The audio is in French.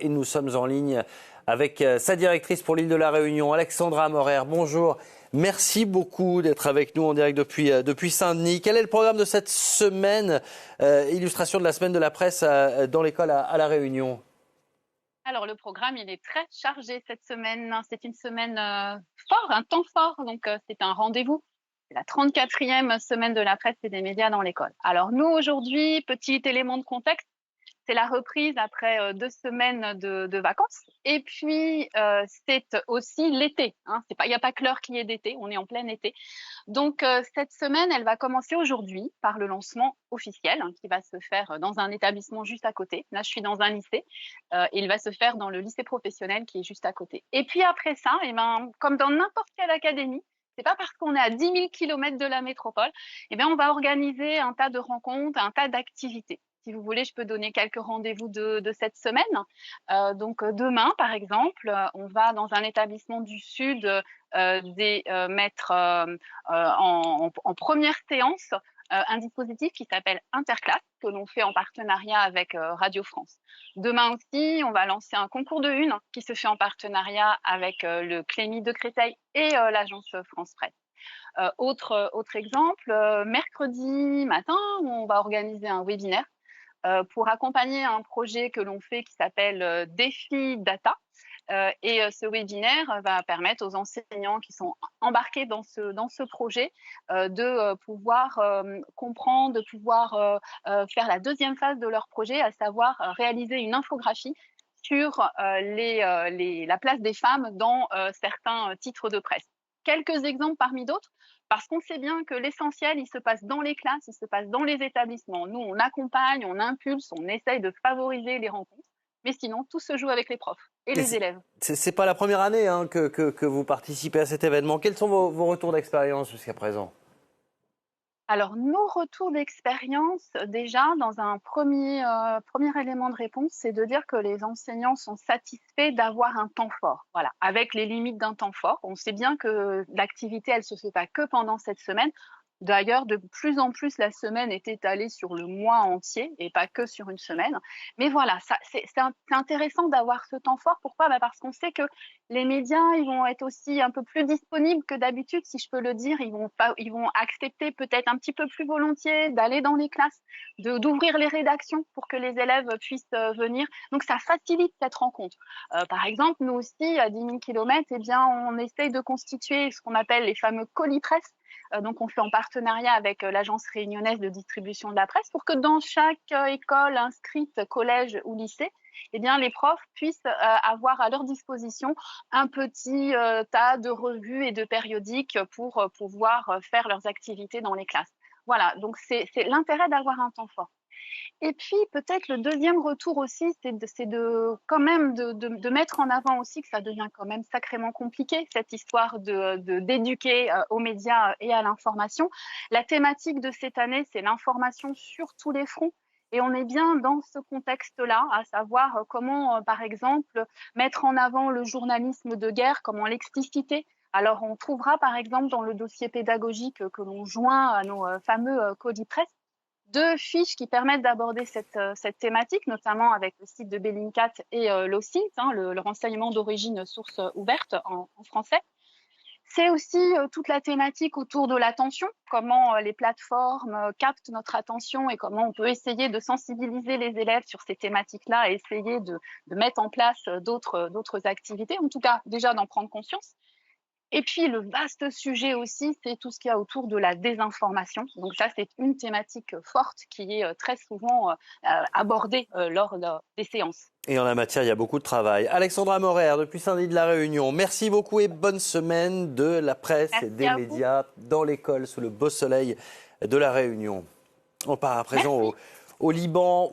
et nous sommes en ligne avec sa directrice pour l'île de la Réunion, Alexandra Morer. Bonjour, merci beaucoup d'être avec nous en direct depuis Saint-Denis. Quel est le programme de cette semaine, illustration de la semaine de la presse dans l'école à la Réunion? Alors le programme, il est très chargé cette semaine. C'est une semaine fort, un temps fort, donc c'est un rendez-vous. C'est la 34e semaine de la presse et des médias dans l'école. Alors nous, aujourd'hui, petit élément de contexte, c'est la reprise après 2 semaines de vacances. Et puis, c'est aussi l'été. Il n'y a pas que l'heure qui est d'été, on est en plein été. Donc, cette semaine, elle va commencer aujourd'hui par le lancement officiel qui va se faire dans un établissement juste à côté. Là, je suis dans un lycée. Et il va se faire dans le lycée professionnel qui est juste à côté. Et puis après ça, comme dans n'importe quelle académie, c'est pas parce qu'on est à 10 000 kilomètres de la métropole, on va organiser un tas de rencontres, un tas d'activités. Si vous voulez, je peux donner quelques rendez-vous de cette semaine. Donc demain, par exemple, on va dans un établissement du Sud mettre en première séance un dispositif qui s'appelle Interclasse, que l'on fait en partenariat avec Radio France. Demain aussi, on va lancer un concours de une qui se fait en partenariat avec le Clémy de Créteil et l'agence France Presse. Autre exemple, mercredi matin, on va organiser un webinaire pour accompagner un projet que l'on fait qui s'appelle Défi Data. Ce webinaire va permettre aux enseignants qui sont embarqués dans ce projet de pouvoir comprendre, de pouvoir faire la deuxième phase de leur projet, à savoir réaliser une infographie sur la place des femmes dans certains titres de presse. Quelques exemples parmi d'autres, parce qu'on sait bien que l'essentiel, il se passe dans les classes, il se passe dans les établissements. Nous, on accompagne, on impulse, on essaye de favoriser les rencontres, mais sinon, tout se joue avec les profs et les élèves. C'est pas la première année que vous participez à cet événement. Quels sont vos retours d'expérience jusqu'à présent? Alors, nos retours d'expérience, déjà, dans un premier élément de réponse, c'est de dire que les enseignants sont satisfaits d'avoir un temps fort. Voilà, avec les limites d'un temps fort. On sait bien que l'activité, elle se fait pas que pendant cette semaine. D'ailleurs, de plus en plus, la semaine est étalée sur le mois entier et pas que sur une semaine. Mais voilà, c'est intéressant d'avoir ce temps fort. Pourquoi ? Parce qu'on sait que les médias, ils vont être aussi un peu plus disponibles que d'habitude, si je peux le dire. Ils vont accepter peut-être un petit peu plus volontiers d'aller dans les classes, d'ouvrir les rédactions pour que les élèves puissent venir. Donc, ça facilite cette rencontre. Par exemple, nous aussi, à 10 000 kilomètres, on essaye de constituer ce qu'on appelle les fameux colis presse. Donc, on fait en partenariat avec l'agence réunionnaise de distribution de la presse pour que dans chaque école inscrite, collège ou lycée, les profs puissent avoir à leur disposition un petit tas de revues et de périodiques pour pouvoir faire leurs activités dans les classes. Voilà, donc c'est l'intérêt d'avoir un temps fort. Et puis, peut-être le deuxième retour aussi, c'est de mettre en avant aussi que ça devient quand même sacrément compliqué, cette histoire d'éduquer aux médias et à l'information. La thématique de cette année, c'est l'information sur tous les fronts. Et on est bien dans ce contexte-là, à savoir comment, par exemple, mettre en avant le journalisme de guerre, comment l'expliciter. Alors, on trouvera, par exemple, dans le dossier pédagogique que l'on joint à nos fameux colis presse, 2 fiches qui permettent d'aborder cette thématique, notamment avec le site de Bellingcat et l'OSINT, le renseignement d'origine source ouverte en français. C'est aussi toute la thématique autour de l'attention, comment les plateformes captent notre attention et comment on peut essayer de sensibiliser les élèves sur ces thématiques-là et essayer de mettre en place d'autres activités, en tout cas déjà d'en prendre conscience. Et puis, le vaste sujet aussi, c'est tout ce qu'il y a autour de la désinformation. Donc ça, c'est une thématique forte qui est très souvent abordée lors des séances. Et en la matière, il y a beaucoup de travail. Alexandra Morer, depuis Saint-Denis de la Réunion, merci beaucoup et bonne semaine de la presse et des médias dans l'école sous le beau soleil de la Réunion. On part à présent au Liban.